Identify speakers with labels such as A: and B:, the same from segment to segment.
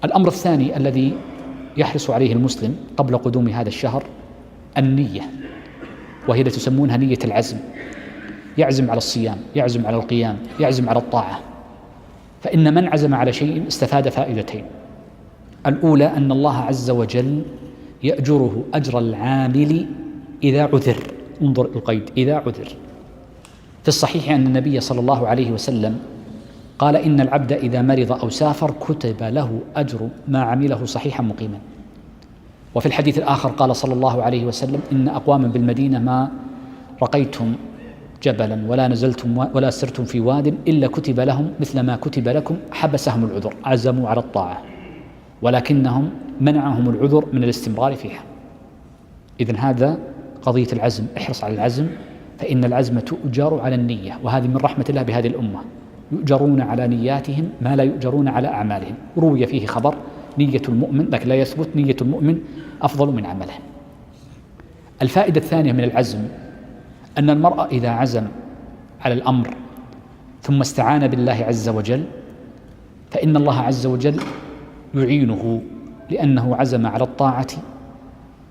A: الأمر الثاني الذي يحرص عليه المسلم قبل قدوم هذا الشهر النية، وهي التي تسمونها نية العزم. يعزم على الصيام، يعزم على القيام، يعزم على الطاعة. فإن من عزم على شيء استفاد فائدتين: الأولى أن الله عز وجل يأجره أجر العامل إذا عذر. انظر القيد: إذا عذر. في الصحيح أن النبي صلى الله عليه وسلم قال: إن العبد إذا مرض أو سافر كتب له أجر ما عمله صحيحا مقيما. وفي الحديث الآخر قال صلى الله عليه وسلم: إن أقواما بالمدينة ما رقيتم جبلا ولا نزلتم ولا سرتم في واد إلا كتب لهم مثل ما كتب لكم، حبسهم العذر، عزموا على الطاعة ولكنهم منعهم العذر من الاستمرار فيها. إذن هذا قضية العزم. احرص على العزم، فإن العزم تؤجر على النية، وهذه من رحمة الله بهذه الأمة، يؤجرون على نياتهم ما لا يؤجرون على أعمالهم. روي فيه خبر: نية المؤمن، لكن لا يثبت، نية المؤمن أفضل من عمله. الفائدة الثانية من العزم أن المرء إذا عزم على الأمر ثم استعان بالله عز وجل فإن الله عز وجل يعينه، لأنه عزم على الطاعة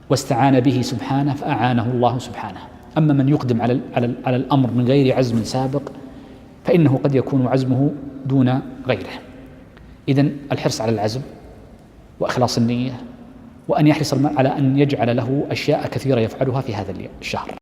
A: واستعان به سبحانه فأعانه الله سبحانه. أما من يقدم على الأمر من غير عزم سابق فإنه قد يكون عزمه دون غيره. إذن الحرص على العزم وإخلاص النية، وأن يحرص على أن يجعل له أشياء كثيرة يفعلها في هذا الشهر.